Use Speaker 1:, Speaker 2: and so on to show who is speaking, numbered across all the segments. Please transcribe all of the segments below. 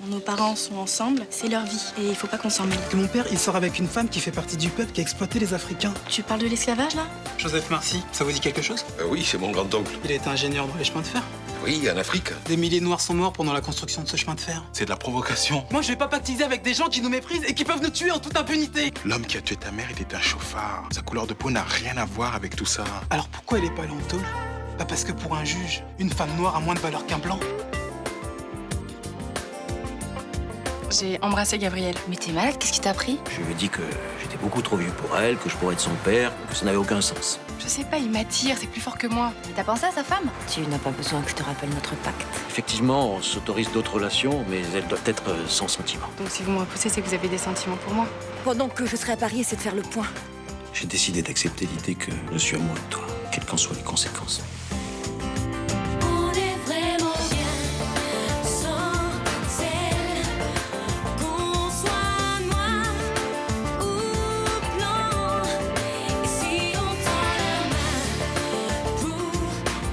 Speaker 1: Nos parents sont ensemble, c'est leur vie et il faut pas qu'on s'en mêle.
Speaker 2: Que mon père, il sort avec une femme qui fait partie du peuple qui a exploité les Africains.
Speaker 1: Tu parles de l'esclavage là?
Speaker 2: Joseph Marcy, ça vous dit quelque chose?
Speaker 3: Oui, c'est mon grand-oncle.
Speaker 2: Il a été ingénieur dans les chemins de fer.
Speaker 3: Oui, en Afrique.
Speaker 2: Des milliers de Noirs sont morts pendant la construction de ce chemin de fer.
Speaker 3: C'est de la provocation.
Speaker 2: Moi, je vais pas pactiser avec des gens qui nous méprisent et qui peuvent nous tuer en toute impunité.
Speaker 3: L'homme qui a tué ta mère était un chauffard. Sa couleur de peau n'a rien à voir avec tout ça.
Speaker 2: Alors pourquoi il est pas allé en tôle? Pas parce que pour un juge, une femme noire a moins de valeur qu'un blanc.
Speaker 1: J'ai embrassé Gabriel.
Speaker 4: Mais t'es malade, qu'est-ce qui t'a pris?
Speaker 5: Je lui ai dit que j'étais beaucoup trop vieux pour elle, que je pourrais être son père, que ça n'avait aucun sens.
Speaker 1: Je sais pas, il m'attire, c'est plus fort que moi.
Speaker 4: T'as pensé à sa femme? Tu n'as pas besoin que je te rappelle notre pacte.
Speaker 5: Effectivement, on s'autorise d'autres relations, mais elles doivent être sans sentiment.
Speaker 1: Donc si vous me repoussez, c'est que vous avez des sentiments pour moi.
Speaker 4: Pendant que je serai à Paris, c'est de faire le point.
Speaker 5: J'ai décidé d'accepter l'idée que je suis amoureux de toi, quelles qu'en soient les conséquences.
Speaker 6: On est vraiment bien sans elle. Qu'on soit noir ou blanc. Et si on tend la main pour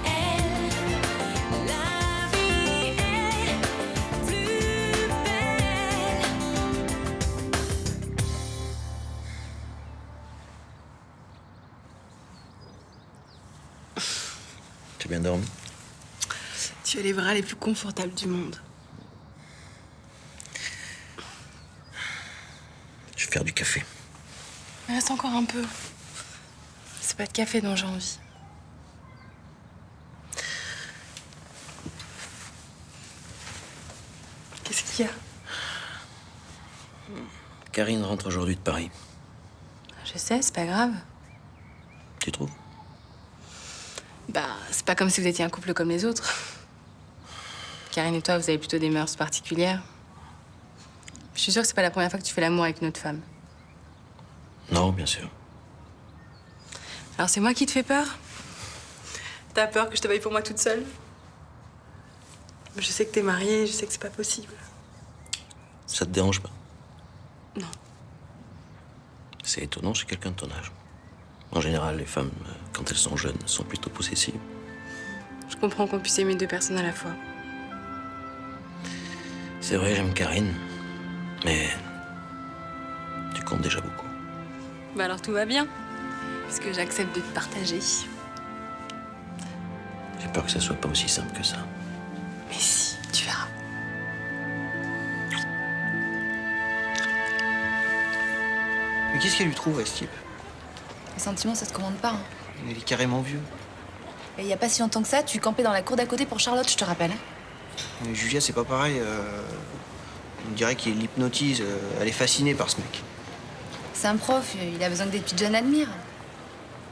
Speaker 6: elle, la vie est plus belle.
Speaker 5: Tu as bien dormi?
Speaker 1: Tu as les bras les plus confortables du monde.
Speaker 5: Je vais faire du café.
Speaker 1: Mais reste encore un peu. C'est pas de café dont j'ai envie. Qu'est-ce qu'il y a?
Speaker 5: Karine rentre aujourd'hui de Paris.
Speaker 1: Je sais, c'est pas grave.
Speaker 5: Tu trouves?
Speaker 1: Bah, c'est pas comme si vous étiez un couple comme les autres. Karine et toi, vous avez plutôt des mœurs particulières. Je suis sûre que c'est pas la première fois que tu fais l'amour avec une autre femme.
Speaker 5: Non, bien sûr.
Speaker 1: Alors c'est moi qui te fais peur? T'as peur que je te veuille pour moi toute seule? Je sais que t'es mariée, je sais que c'est pas possible.
Speaker 5: Ça te dérange pas?
Speaker 1: Non.
Speaker 5: C'est étonnant chez quelqu'un de ton âge. En général, les femmes, quand elles sont jeunes, sont plutôt possessives.
Speaker 1: Je comprends qu'on puisse aimer deux personnes à la fois.
Speaker 5: C'est vrai, j'aime Karine, mais tu comptes déjà beaucoup.
Speaker 1: Bah alors tout va bien, puisque j'accepte de te partager.
Speaker 5: J'ai peur que ça soit pas aussi simple que ça.
Speaker 1: Mais si, tu verras.
Speaker 7: Mais qu'est-ce qu'elle lui trouve à ce type?
Speaker 4: Les sentiments, ça se commande pas. Hein.
Speaker 7: Il est carrément vieux.
Speaker 4: Et il y a pas si longtemps que ça, tu campais dans la cour d'à côté pour Charlotte, je te rappelle. Hein.
Speaker 7: Mais Julia, c'est pas pareil. On dirait qu'il l'hypnotise. Elle est fascinée par ce mec.
Speaker 4: C'est un prof, il a besoin que des petites jeunes l'admirent.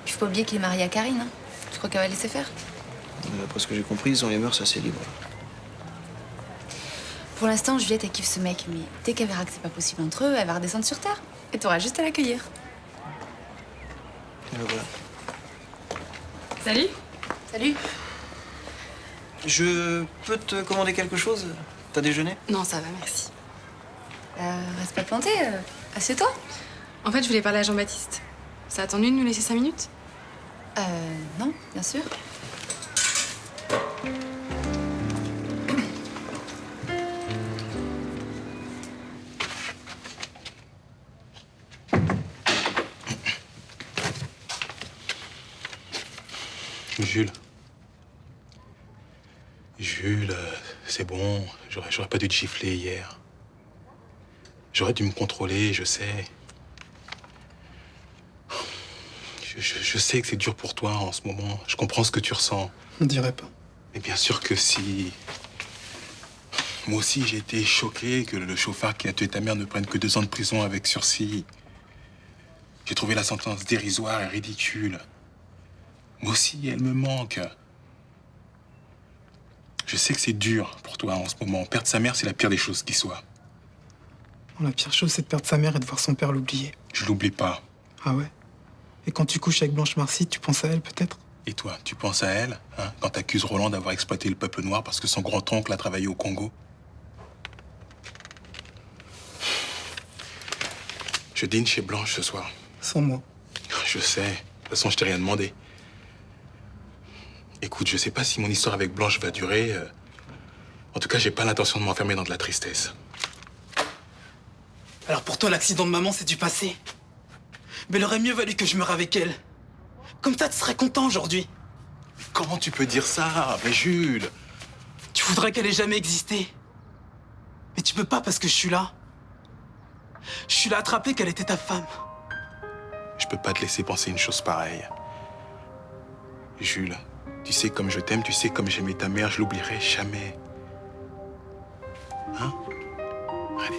Speaker 4: Puis faut pas oublier qu'il est marié à Karine. Hein. Tu crois qu'elle va laisser faire?
Speaker 7: D'après ce que j'ai compris, ils ont les mœurs assez libres.
Speaker 4: Pour l'instant, Juliette, elle kiffe ce mec, mais dès qu'elle verra que c'est pas possible entre eux, elle va redescendre sur Terre. Et t'auras juste à l'accueillir.
Speaker 7: Et voilà.
Speaker 1: Salut.
Speaker 4: Salut.
Speaker 7: Je peux te commander quelque chose? T'as déjeuné?
Speaker 1: Non, ça va, merci.
Speaker 4: Reste pas planté, assieds-toi.
Speaker 1: En fait, je voulais parler à Jean-Baptiste. Ça a attendu de nous laisser 5 minutes?
Speaker 4: Non, bien sûr.
Speaker 3: Jules. Jules, c'est bon. J'aurais pas dû te gifler hier. J'aurais dû me contrôler, je sais. Je sais que c'est dur pour toi en ce moment. Je comprends ce que tu ressens.
Speaker 2: On dirait pas.
Speaker 3: Mais bien sûr que si. Moi aussi, j'ai été choqué que le chauffard qui a tué ta mère ne prenne que 2 ans de prison avec sursis. J'ai trouvé la sentence dérisoire et ridicule. Moi aussi, elle me manque. Je sais que c'est dur pour toi en ce moment. Perdre sa mère, c'est la pire des choses qui soit.
Speaker 2: Bon, la pire chose, c'est de perdre sa mère et de voir son père l'oublier.
Speaker 3: Je l'oublie pas.
Speaker 2: Ah ouais? Et quand tu couches avec Blanche Marcy, tu penses à elle peut-être?
Speaker 3: Et toi, tu penses à elle, hein, quand t'accuses Roland d'avoir exploité le peuple noir parce que son grand-oncle a travaillé au Congo? Je dîne chez Blanche ce soir.
Speaker 2: Sans moi.
Speaker 3: Je sais. De toute façon, je t'ai rien demandé. Écoute, je sais pas si mon histoire avec Blanche va durer. En tout cas, j'ai pas l'intention de m'enfermer dans de la tristesse.
Speaker 2: Alors pour toi, l'accident de maman, c'est du passé. Mais il aurait mieux valu que je meure avec elle. Comme ça, tu serais content aujourd'hui.
Speaker 3: Mais comment tu peux dire ça? Mais Jules!
Speaker 2: Tu voudrais qu'elle ait jamais existé. Mais tu peux pas parce que je suis là. Je suis là à te rappeler qu'elle était ta femme.
Speaker 3: Je peux pas te laisser penser une chose pareille. Jules, tu sais comme je t'aime, tu sais comme j'aimais ta mère, je l'oublierai jamais. Hein? Allez.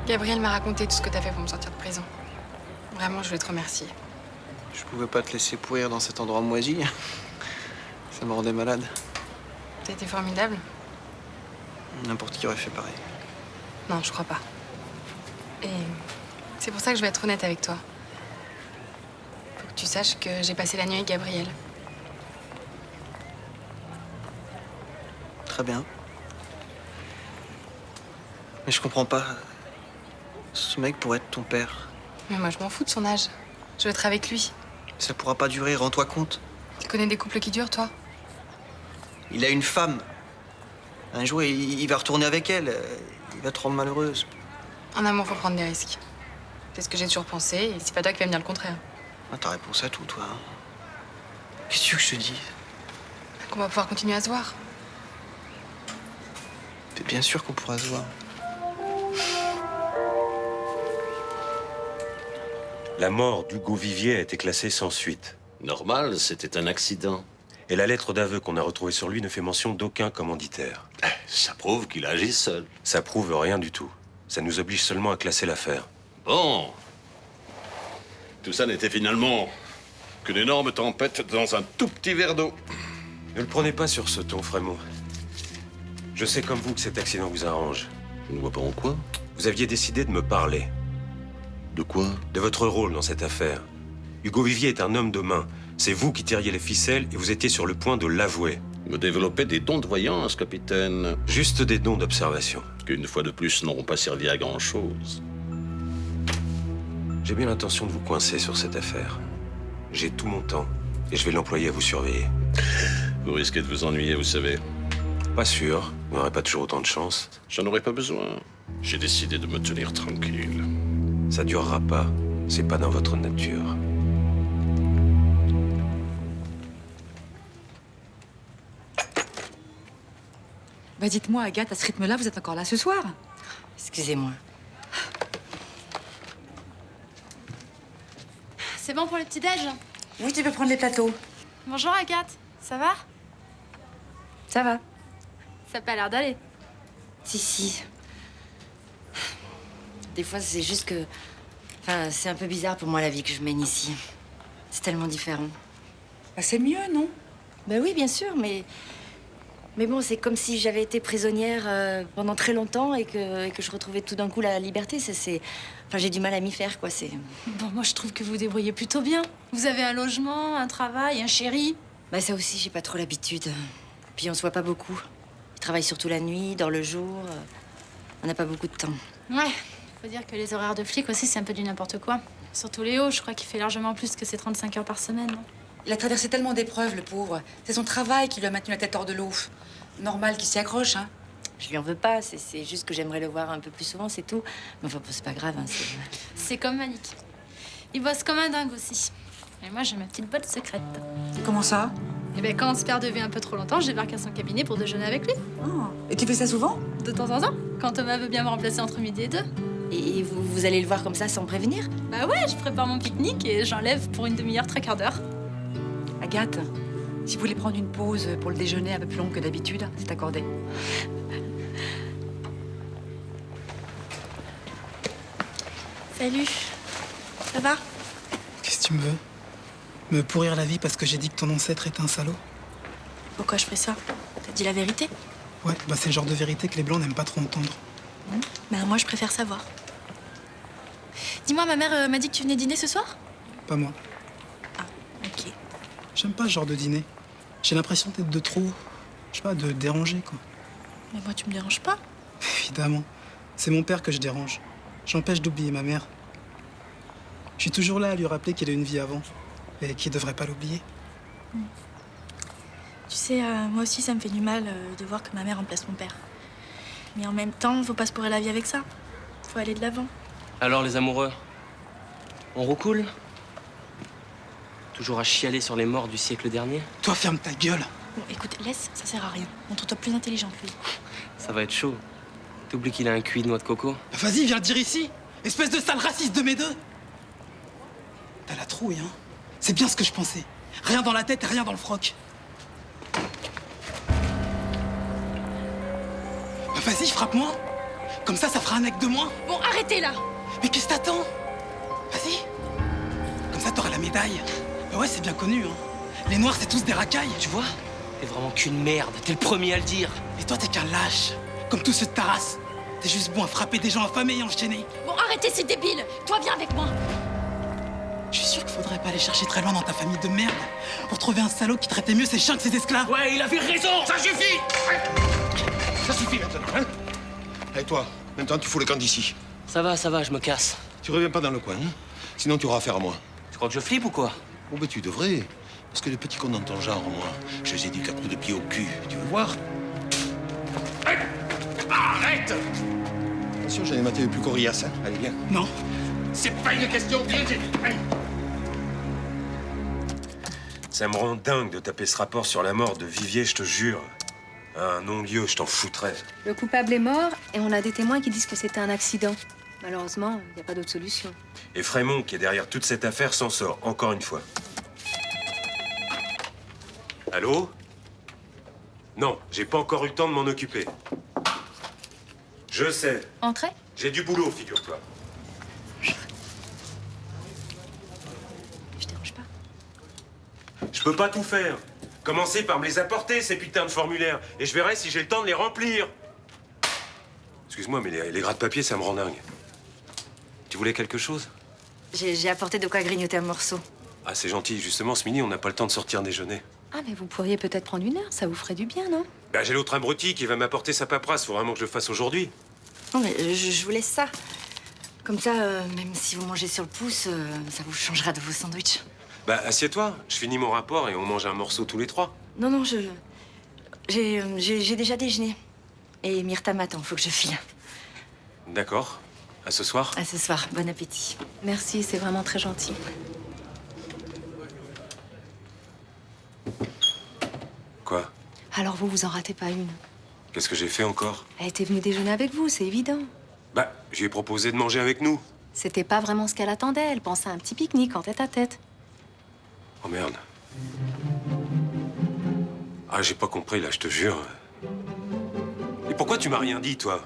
Speaker 1: Gabriel m'a raconté tout ce que t'as fait pour me sortir de prison. Vraiment, je voulais te remercier.
Speaker 7: Je pouvais pas te laisser pourrir dans cet endroit moisi. Ça me rendait malade.
Speaker 1: T'as été formidable.
Speaker 7: N'importe qui aurait fait pareil.
Speaker 1: Non, je crois pas. Et c'est pour ça que je vais être honnête avec toi. Faut que tu saches que j'ai passé la nuit avec Gabriel.
Speaker 7: Très bien. Mais je comprends pas. Ce mec pourrait être ton père.
Speaker 1: Mais moi, je m'en fous de son âge. Je veux être avec lui.
Speaker 7: Ça pourra pas durer, rends-toi compte.
Speaker 1: Tu connais des couples qui durent, toi?
Speaker 7: Il a une femme. Un jour, il va retourner avec elle. Il va te rendre malheureuse.
Speaker 1: En amour, faut prendre des risques. C'est ce que j'ai toujours pensé, et c'est pas toi qui vas me dire le contraire.
Speaker 7: Ah, t'as réponse à tout, toi. Hein. Qu'est-ce que tu veux que je te dise?
Speaker 1: Qu'on va pouvoir continuer à se voir.
Speaker 7: T'es bien sûr qu'on pourra se voir.
Speaker 8: La mort d'Hugo Vivier a été classée sans suite.
Speaker 5: Normal, c'était un accident.
Speaker 8: Et la lettre d'aveu qu'on a retrouvée sur lui ne fait mention d'aucun commanditaire.
Speaker 5: Ça prouve qu'il agit seul.
Speaker 8: Ça prouve rien du tout. Ça nous oblige seulement à classer l'affaire.
Speaker 5: Bon. Tout ça n'était finalement qu'une énorme tempête dans un tout petit verre d'eau.
Speaker 8: Ne le prenez pas sur ce ton, Frémaux. Je sais comme vous que cet accident vous arrange.
Speaker 5: Je ne vois pas en quoi.
Speaker 8: Vous aviez décidé de me parler.
Speaker 5: De quoi?
Speaker 8: De votre rôle dans cette affaire. Hugo Vivier est un homme de main. C'est vous qui tiriez les ficelles et vous étiez sur le point de l'avouer.
Speaker 5: Vous développez des dons de voyance, capitaine.
Speaker 8: Juste des dons d'observation.
Speaker 5: Qui, une fois de plus, n'auront pas servi à grand-chose.
Speaker 8: J'ai bien l'intention de vous coincer sur cette affaire. J'ai tout mon temps et je vais l'employer à vous surveiller.
Speaker 5: Vous risquez de vous ennuyer, vous savez.
Speaker 8: Pas sûr, vous n'aurez pas toujours autant de chance.
Speaker 5: J'en aurais pas besoin. J'ai décidé de me tenir tranquille.
Speaker 8: Ça durera pas. C'est pas dans votre nature.
Speaker 9: Bah dites-moi, Agathe, à ce rythme-là, vous êtes encore là ce soir?
Speaker 10: Excusez-moi.
Speaker 4: C'est bon pour le petit-déj?
Speaker 9: Oui, tu peux prendre les plateaux.
Speaker 4: Bonjour Agathe, ça va?
Speaker 9: Ça va.
Speaker 4: Ça a pas l'air d'aller.
Speaker 10: Si. Des fois, c'est juste que... Enfin, c'est un peu bizarre pour moi, la vie que je mène ici. C'est tellement différent.
Speaker 9: Bah c'est mieux, non?
Speaker 10: Ben oui, bien sûr, mais bon, c'est comme si j'avais été prisonnière pendant très longtemps et que je retrouvais tout d'un coup la liberté. Enfin, j'ai du mal à m'y faire, quoi.
Speaker 4: Bon, moi je trouve que vous vous débrouillez plutôt bien. Vous avez un logement, un travail, un chéri.
Speaker 10: Bah ça aussi, j'ai pas trop l'habitude. Puis on se voit pas beaucoup. Je travaille surtout la nuit, dans le jour. On n'a pas beaucoup de temps.
Speaker 4: Ouais, faut dire que les horaires de flic aussi, c'est un peu du n'importe quoi. Surtout Léo, je crois qu'il fait largement plus que ses 35 heures par semaine. Non?
Speaker 9: Il a traversé tellement d'épreuves, le pauvre. C'est son travail qui lui a maintenu la tête hors de l'eau. Normal qu'il s'y accroche, hein.
Speaker 10: Je lui en veux pas, c'est juste que j'aimerais le voir un peu plus souvent, c'est tout. Mais enfin, c'est pas grave, hein,
Speaker 4: C'est comme Malik. Il bosse comme un dingue aussi. Et moi, j'ai ma petite botte secrète.
Speaker 9: Comment ça?
Speaker 4: Et ben quand on se perd de vue un peu trop longtemps, je débarque à son cabinet pour déjeuner avec lui.
Speaker 9: Oh. Et tu fais ça souvent?
Speaker 4: De temps en temps, quand Thomas veut bien me remplacer entre midi et 2.
Speaker 10: Et vous allez le voir comme ça sans prévenir?
Speaker 4: Bah ouais, je prépare mon pique-nique et j'enlève pour une demi-heure, 3/4 d'heure.
Speaker 9: Agathe, si vous voulez prendre une pause pour le déjeuner un peu plus long que d'habitude, c'est accordé.
Speaker 4: Salut. Ça va?
Speaker 2: Qu'est-ce que tu me veux? Me pourrir la vie parce que j'ai dit que ton ancêtre était un salaud?
Speaker 4: Pourquoi je fais ça? T'as dit la vérité?
Speaker 2: Ouais, bah c'est le genre de vérité que les blancs n'aiment pas trop entendre.
Speaker 4: Bah moi, je préfère savoir. Dis-moi, ma mère m'a dit que tu venais dîner ce soir?
Speaker 2: Pas moi.
Speaker 4: Ok.
Speaker 2: J'aime pas ce genre de dîner. J'ai l'impression d'être de trop... Je sais pas, de déranger, quoi.
Speaker 4: Mais moi, tu me déranges pas?
Speaker 2: Évidemment. C'est mon père que je dérange. J'empêche d'oublier ma mère. Je suis toujours là à lui rappeler qu'il a une vie avant. Et qu'il devrait pas l'oublier.
Speaker 4: Tu
Speaker 11: Tu sais, moi aussi, ça me fait du mal de voir que ma mère remplace mon père. Mais en même temps, faut pas se pourrir la vie avec ça. Faut aller de l'avant.
Speaker 12: Alors, les amoureux, on recoule? Toujours à chialer sur les morts du siècle dernier?
Speaker 2: Toi, ferme ta gueule.
Speaker 11: Bon, écoute, laisse, ça sert à rien. Montre-toi plus intelligent que lui.
Speaker 12: Ça va être chaud. T'oublies qu'il a un QI de noix de coco?
Speaker 2: Vas-y, viens le dire ici. Espèce de sale raciste de mes deux. T'as la trouille, hein. C'est bien ce que je pensais. Rien dans la tête et rien dans le froc. Vas-y, frappe-moi. Comme ça fera un acte de moins.
Speaker 11: Bon, arrêtez là.
Speaker 2: Mais qu'est-ce que t'attends? Vas-y. Comme ça, t'auras la médaille. Bah ouais, c'est bien connu, hein. Les Noirs, c'est tous des racailles.
Speaker 12: Tu vois? T'es vraiment qu'une merde. T'es le premier à le dire.
Speaker 2: Et toi, t'es qu'un lâche. Comme tous ceux de ta race. T'es juste bon à frapper des gens affamés et enchaînés.
Speaker 11: Bon, arrêtez, c'est débile. Toi, viens avec moi.
Speaker 2: Je suis sûr qu'il faudrait pas aller chercher très loin dans ta famille de merde pour trouver un salaud qui traitait mieux ses chiens que ses esclaves.
Speaker 12: Ouais, il avait raison.
Speaker 13: Ça suffit! Ça suffit maintenant, hein? Et toi, maintenant tu fous le camp d'ici.
Speaker 12: Ça va, je me casse.
Speaker 13: Tu reviens pas dans le coin, hein? Sinon tu auras affaire à moi.
Speaker 12: Tu crois que je flippe ou quoi?
Speaker 13: Oh, ben tu devrais. Parce que les petits cons dans ton genre, moi, je les éduque à coups de pied au cul. Tu veux voir? Arrête! Attention, j'en ai maté le plus coriace, hein? Allez, viens.
Speaker 2: Non.
Speaker 13: C'est pas une question, viens, j'ai dit. Allez.
Speaker 8: Ça me rend dingue de taper ce rapport sur la mort de Vivier, je te jure. Un non-lieu, je t'en foutrais.
Speaker 4: Le coupable est mort et on a des témoins qui disent que c'était un accident. Malheureusement, il n'y a pas d'autre solution.
Speaker 8: Et Frémont, qui est derrière toute cette affaire, s'en sort, encore une fois. Allô? Non, j'ai pas encore eu le temps de m'en occuper. Je sais.
Speaker 4: Entrez.
Speaker 8: J'ai du boulot, figure-toi.
Speaker 4: Je dérange pas.
Speaker 8: Je peux pas tout faire. Commencez par me les apporter, ces putains de formulaires, et je verrai si j'ai le temps de les remplir. Excuse-moi, mais les gras de papier, ça me rend dingue. Tu voulais quelque chose?
Speaker 10: J'ai apporté de quoi grignoter un morceau.
Speaker 8: Ah, c'est gentil. Justement, ce midi, on n'a pas le temps de sortir déjeuner.
Speaker 4: Ah, mais vous pourriez peut-être prendre une heure, ça vous ferait du bien, non?
Speaker 8: Bah, j'ai l'autre abruti qui va m'apporter sa paperasse. Faut vraiment que je le fasse aujourd'hui.
Speaker 10: Non, mais je vous laisse ça. Comme ça, même si vous mangez sur le pouce, ça vous changera de vos sandwichs.
Speaker 8: Bah, assieds-toi. Je finis mon rapport et on mange un morceau tous les trois.
Speaker 10: Non, j'ai déjà déjeuné. Et Myrtha m'attend, faut que je file.
Speaker 8: D'accord. À ce soir.
Speaker 10: À ce soir, bon appétit.
Speaker 4: Merci, c'est vraiment très gentil.
Speaker 8: Quoi?
Speaker 4: Alors vous en ratez pas une.
Speaker 8: Qu'est-ce que j'ai fait encore?
Speaker 4: Elle était venue déjeuner avec vous, c'est évident.
Speaker 8: Bah, je lui ai proposé de manger avec nous.
Speaker 4: C'était pas vraiment ce qu'elle attendait, elle pensait à un petit pique-nique en tête à tête.
Speaker 8: Oh merde. Ah, j'ai pas compris, là, je te jure. Et pourquoi tu m'as rien dit, toi?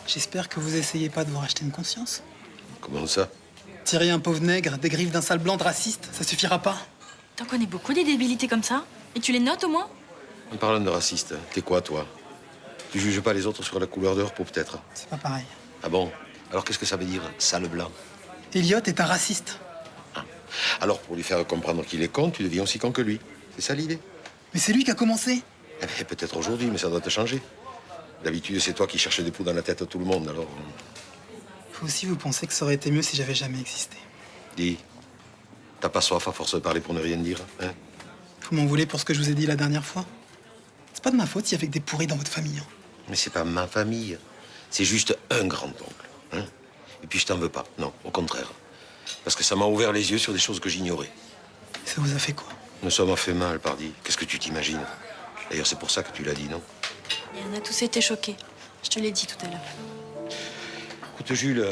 Speaker 2: J'espère que vous essayez pas de vous racheter une conscience.
Speaker 13: Comment ça?
Speaker 2: Tirer un pauvre nègre des griffes d'un sale blanc de raciste, ça suffira pas.
Speaker 11: T'en connais beaucoup des débilités comme ça? Et tu les notes au moins?
Speaker 13: En parlant de raciste, t'es quoi, toi? Tu juges pas les autres sur la couleur de leur peau, peut-être?
Speaker 2: C'est pas pareil.
Speaker 13: Ah bon? Alors qu'est-ce que ça veut dire, sale blanc?
Speaker 2: Elliot est un raciste.
Speaker 13: Alors, pour lui faire comprendre qu'il est con, tu deviens aussi con que lui. C'est ça l'idée?
Speaker 2: Mais c'est lui qui a commencé.
Speaker 13: Eh bien, peut-être aujourd'hui, mais ça doit te changer. D'habitude, c'est toi qui cherches des poux dans la tête à tout le monde, alors...
Speaker 2: Faut aussi vous penser que ça aurait été mieux si j'avais jamais existé.
Speaker 13: Dis, t'as pas soif à force de parler pour ne rien dire, hein?
Speaker 2: Vous m'en voulez pour ce que je vous ai dit la dernière fois? C'est pas de ma faute s'il y avait que des pourris dans votre famille. Hein.
Speaker 13: Mais c'est pas ma famille. C'est juste un grand-oncle, hein? Et puis je t'en veux pas, non, au contraire. Parce que ça m'a ouvert les yeux sur des choses que j'ignorais.
Speaker 2: Et ça vous a fait quoi?
Speaker 13: Ça m'a fait mal, pardi. Qu'est-ce que tu t'imagines? D'ailleurs, c'est pour ça que tu l'as dit, non?
Speaker 11: Et on a tous été choqués. Je te l'ai dit tout à l'heure.
Speaker 13: Écoute, Jules,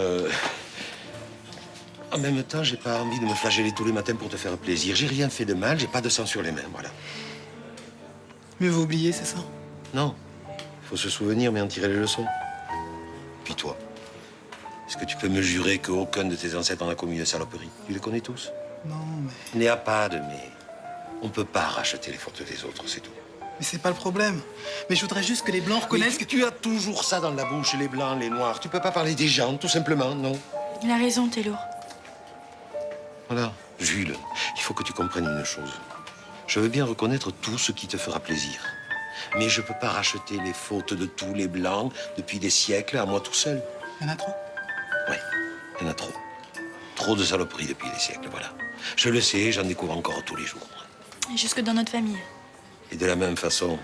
Speaker 13: en même temps, j'ai pas envie de me flageller tous les matins pour te faire plaisir. J'ai rien fait de mal, j'ai pas de sang sur les mains, voilà.
Speaker 2: Mieux vaut oublier, c'est ça?
Speaker 13: Non. Il faut se souvenir, mais en tirer les leçons. Puis toi, est-ce que tu peux me jurer qu'aucun de tes ancêtres en a commis de saloperie? Tu les connais tous?
Speaker 2: Non, mais...
Speaker 13: Il n'y a pas de mais. On peut pas racheter les fautes des autres, c'est tout.
Speaker 2: Mais c'est pas le problème. Mais je voudrais juste que les Blancs reconnaissent
Speaker 13: que... Tu as toujours ça dans la bouche, les Blancs, les Noirs. Tu peux pas parler des gens, tout simplement, non?
Speaker 11: Il a raison, t'es lourd.
Speaker 13: Voilà. Jules, il faut que tu comprennes une chose. Je veux bien reconnaître tout ce qui te fera plaisir. Mais je peux pas racheter les fautes de tous les Blancs depuis des siècles à moi tout seul.
Speaker 2: Il y en a trop?
Speaker 13: Oui, il y en a trop. Trop de saloperies depuis des siècles, voilà. Je le sais, j'en découvre encore tous les jours.
Speaker 11: Et jusque dans notre famille.
Speaker 13: Et de la même façon,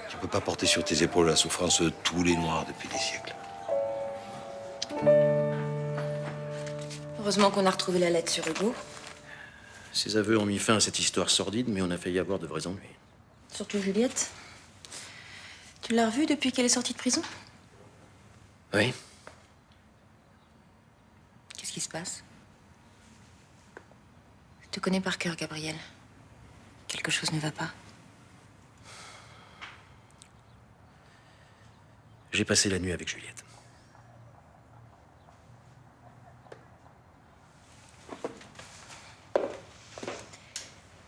Speaker 13: tu peux pas porter sur tes épaules la souffrance de tous les Noirs depuis des siècles.
Speaker 10: Heureusement qu'on a retrouvé la lettre sur Hugo.
Speaker 5: Ses aveux ont mis fin à cette histoire sordide, mais on a failli avoir de vrais ennuis.
Speaker 10: Surtout Juliette. Tu l'as revue depuis qu'elle est sortie de prison?
Speaker 5: Oui.
Speaker 10: Qu'est-ce qui se passe? Je te connais par cœur, Gabriel. Quelque chose ne va pas.
Speaker 5: J'ai passé la nuit avec Juliette.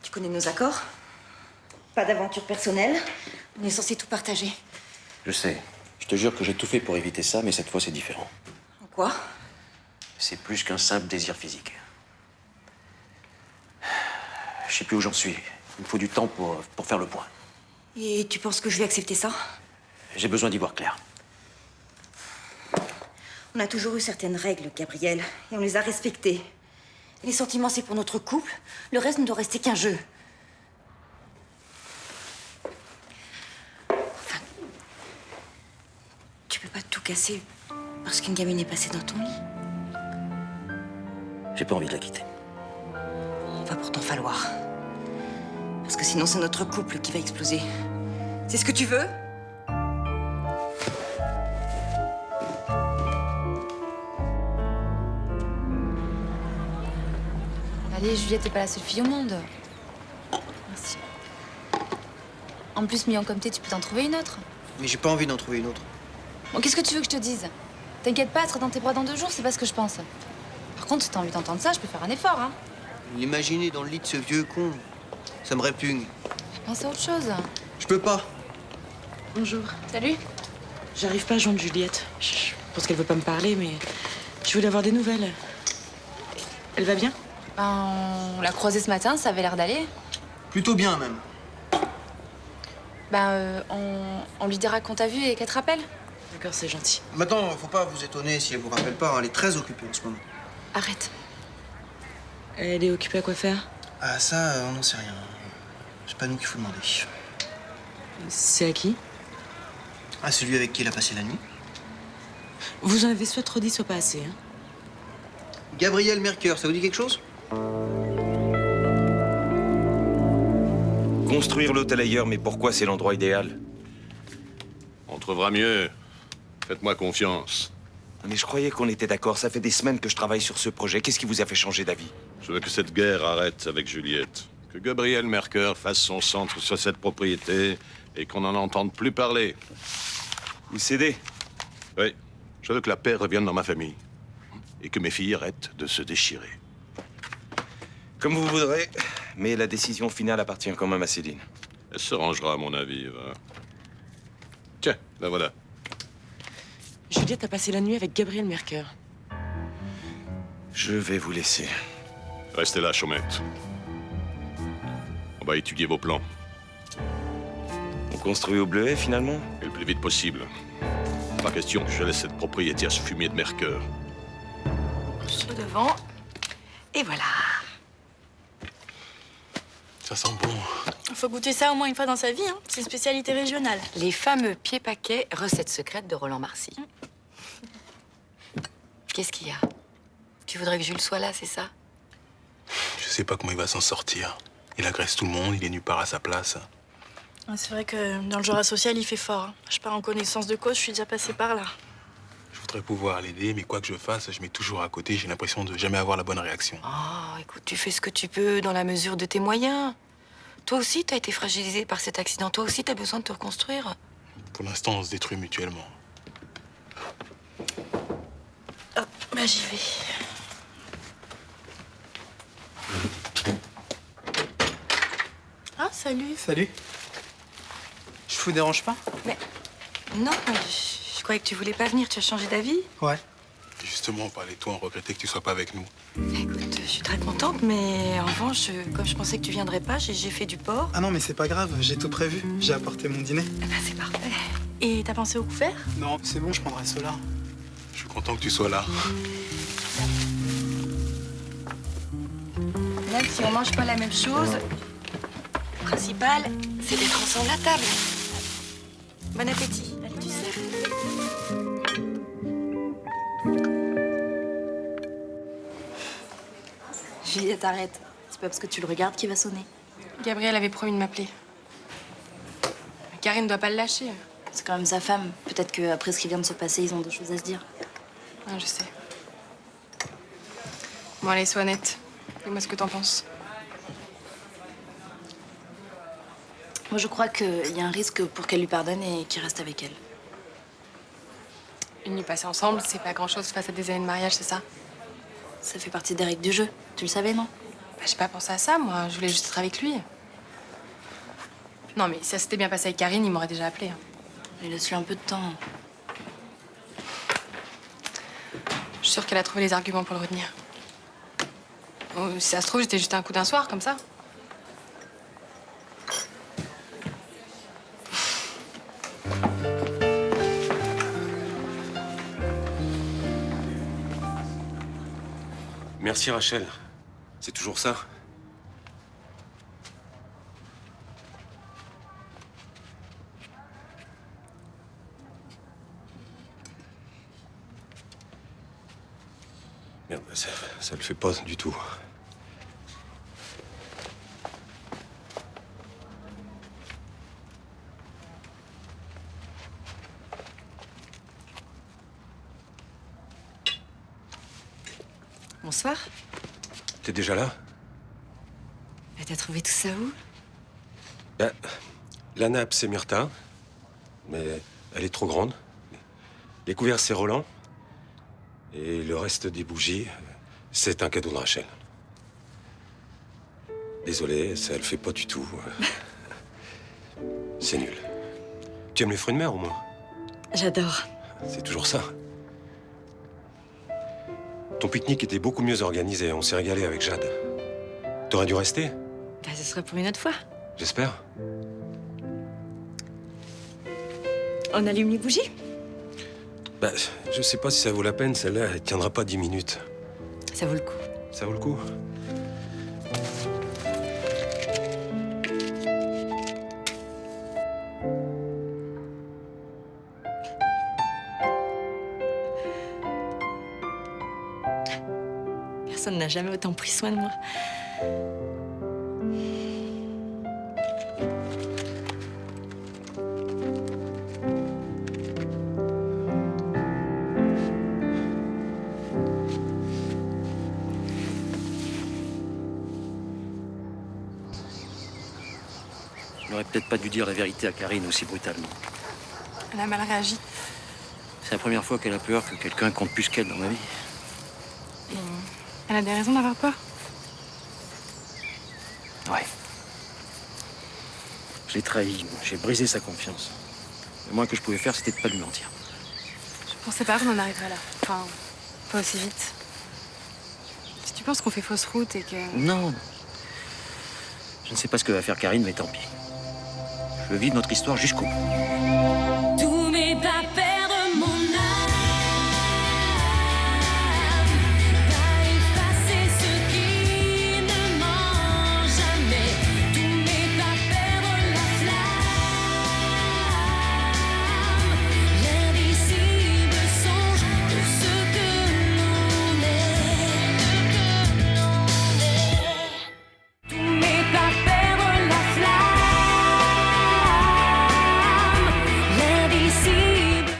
Speaker 10: Tu connais nos accords? Pas d'aventure personnelle. On est censé tout partager.
Speaker 5: Je sais. Je te jure que j'ai tout fait pour éviter ça, mais cette fois, c'est différent.
Speaker 10: Quoi?
Speaker 5: C'est plus qu'un simple désir physique. Je sais plus où j'en suis. Il me faut du temps pour faire le point.
Speaker 10: Et tu penses que je vais accepter ça?
Speaker 5: J'ai besoin d'y voir clair.
Speaker 10: On a toujours eu certaines règles, Gabriel, et on les a respectées. Les sentiments, c'est pour notre couple. Le reste ne doit rester qu'un jeu. Enfin, tu peux pas tout casser parce qu'une gamine est passée dans ton lit.
Speaker 5: J'ai pas envie de la quitter.
Speaker 10: Va pourtant falloir. Parce que sinon, c'est notre couple qui va exploser. C'est ce que tu veux?
Speaker 4: Allez, Juliette, t'es pas la seule fille au monde. Merci. En plus, million comme t'es, tu peux t'en trouver une autre.
Speaker 7: Mais j'ai pas envie d'en trouver une autre.
Speaker 4: Bon, qu'est-ce que tu veux que je te dise? T'inquiète pas, être dans tes bras dans 2 jours, c'est pas ce que je pense. Par contre, si t'as envie d'entendre ça, je peux faire un effort, hein.
Speaker 7: L'imaginer dans le lit de ce vieux con, ça me répugne.
Speaker 4: Pense à autre chose.
Speaker 7: Je peux pas.
Speaker 9: Bonjour.
Speaker 4: Salut.
Speaker 9: J'arrive pas à joindre Juliette. Je pense qu'elle veut pas me parler, mais je voulais avoir des nouvelles. Elle va bien?
Speaker 4: Ben, on l'a croisée ce matin, ça avait l'air d'aller.
Speaker 7: Plutôt bien, même.
Speaker 4: Ben, on lui dira qu'on t'a vu et qu'elle te rappelle.
Speaker 9: D'accord, c'est gentil.
Speaker 7: Maintenant, faut pas vous étonner si elle vous rappelle pas, hein, elle est très occupée en ce moment.
Speaker 4: Arrête.
Speaker 9: Elle est occupée à quoi faire?
Speaker 7: Ah, ça, on n'en sait rien. C'est pas nous qu'il faut demander.
Speaker 9: C'est à qui?
Speaker 7: Ah, celui avec qui elle a passé la nuit.
Speaker 9: Vous en avez soit trop dit, soit pas assez, hein?
Speaker 7: Gabriel Mercœur, ça vous dit quelque chose?
Speaker 8: Construire l'hôtel ailleurs, mais pourquoi c'est l'endroit idéal?
Speaker 14: On trouvera mieux. Faites-moi confiance.
Speaker 8: Mais je croyais qu'on était d'accord. Ça fait des semaines que je travaille sur ce projet. Qu'est-ce qui vous a fait changer d'avis?
Speaker 14: Je veux que cette guerre arrête avec Juliette. Que Gabriel Mercœur fasse son centre sur cette propriété et qu'on n'en entende plus parler.
Speaker 8: Vous cédez?
Speaker 14: Oui. Je veux que la paix revienne dans ma famille. Et que mes filles arrêtent de se déchirer.
Speaker 8: Comme vous voudrez, mais la décision finale appartient quand même à Céline.
Speaker 14: Elle se rangera, à mon avis. Va. Tiens, la voilà.
Speaker 9: Juliette a passé la nuit avec Gabriel Mercœur.
Speaker 8: Je vais vous laisser.
Speaker 14: Restez là, Chaumette. On va étudier vos plans.
Speaker 8: On construit au bleuet, finalement?
Speaker 14: Et le plus vite possible. Pas question que je laisse cette propriété à se fumer de Mercœur.
Speaker 9: Sur devant. Et voilà.
Speaker 3: Ça sent bon.
Speaker 11: Faut goûter ça au moins une fois dans sa vie, hein. C'est une spécialité régionale.
Speaker 15: Les fameux pieds paquets, recette secrète de Roland Marcy. Qu'est-ce qu'il y a? Tu voudrais que Jules soit là, c'est ça?
Speaker 3: Je sais pas comment il va s'en sortir. Il agresse tout le monde, il est nulle part à sa place.
Speaker 11: C'est vrai que dans le genre asocial, il fait fort, hein. Je pars en connaissance de cause, je suis déjà passée par là.
Speaker 3: Je voudrais pouvoir l'aider, mais quoi que je fasse, je mets toujours à côté. J'ai l'impression de jamais avoir la bonne réaction.
Speaker 15: Oh, écoute, tu fais ce que tu peux dans la mesure de tes moyens. Toi aussi, t'as été fragilisé par cet accident. Toi aussi, t'as besoin de te reconstruire.
Speaker 3: Pour l'instant, on se détruit mutuellement.
Speaker 11: Hop, bah j'y vais. Ah, salut.
Speaker 2: Salut. Je vous dérange pas?
Speaker 15: Mais non, je croyais que tu voulais pas venir. Tu as changé d'avis?
Speaker 2: Ouais.
Speaker 3: Justement, on parlait de toi, on regrettait que tu sois pas avec nous.
Speaker 15: Écoute, je suis très contente, mais en revanche, comme je pensais que tu viendrais pas, j'ai fait du porc.
Speaker 2: Ah non, mais c'est pas grave, j'ai tout prévu. J'ai apporté mon dîner.
Speaker 15: Eh ben, c'est parfait.
Speaker 11: Et t'as pensé au couvert?
Speaker 2: Non, c'est bon, je prendrai cela.
Speaker 3: Je suis content que tu sois là.
Speaker 15: Même si on mange pas la même chose, le principal, c'est d'être ensemble à table. Bon appétit. Allez, tu sais.
Speaker 10: Juliette, arrête. C'est pas parce que tu le regardes qu'il va sonner.
Speaker 1: Gabriel avait promis de m'appeler. Karine ne doit pas le lâcher.
Speaker 10: C'est quand même sa femme. Peut-être qu'après ce qui vient de se passer, ils ont d'autres choses à se dire.
Speaker 1: Ah, je sais. Bon, allez, sois honnête. Dis-moi ce que t'en penses.
Speaker 10: Moi, je crois qu'il y a un risque pour qu'elle lui pardonne et qu'il reste avec elle.
Speaker 1: Une nuit passée ensemble, c'est pas grand-chose face à des années de mariage, c'est ça?
Speaker 10: Ça fait partie des règles du jeu. Tu le savais, non?
Speaker 1: Bah, j'ai pas pensé à ça, moi. Je voulais juste être avec lui. Non, mais si ça s'était bien passé avec Karine, il m'aurait déjà appelé.
Speaker 10: Il laisse-lui un peu de temps.
Speaker 1: Je suis sûre qu'elle a trouvé les arguments pour le retenir. Oh, si ça se trouve, j'étais juste un coup d'un soir, comme ça.
Speaker 8: Merci Rachel. C'est toujours ça. Merde, ça le fait pas du tout.
Speaker 10: Bonsoir.
Speaker 8: T'es déjà là?
Speaker 10: T'as trouvé tout ça où?
Speaker 8: La nappe, c'est Myrtha, mais elle est trop grande. Les couverts, c'est Roland. Et le reste des bougies, c'est un cadeau de Rachel. Désolé, ça le fait pas du tout. C'est nul. Tu aimes les fruits de mer, au moins?
Speaker 10: J'adore.
Speaker 8: C'est toujours ça. Ton pique-nique était beaucoup mieux organisé. On s'est régalé avec Jade. T'aurais dû rester?
Speaker 10: Bah, ce sera pour une autre fois.
Speaker 8: J'espère.
Speaker 10: On allume les bougies?
Speaker 8: Bah, je sais pas si ça vaut la peine. Celle-là, elle tiendra pas 10 minutes.
Speaker 10: Ça vaut le coup.
Speaker 8: Ça vaut le coup?
Speaker 10: Personne n'a jamais autant pris soin de moi.
Speaker 5: Je n'aurais peut-être pas dû dire la vérité à Karine aussi brutalement.
Speaker 1: Elle a mal réagi.
Speaker 5: C'est la première fois qu'elle a peur que quelqu'un compte plus qu'elle dans ma vie.
Speaker 1: Et elle a des raisons d'avoir peur.
Speaker 5: Ouais. Je l'ai trahi, j'ai brisé sa confiance. Le moins que je pouvais faire, c'était de pas lui mentir.
Speaker 1: Je pensais pas qu'on en arriverait là. Enfin, pas aussi vite. Si tu penses qu'on fait fausse route et que...
Speaker 5: Non. Je ne sais pas ce que va faire Karine, mais tant pis. Je veux vivre notre histoire jusqu'au bout.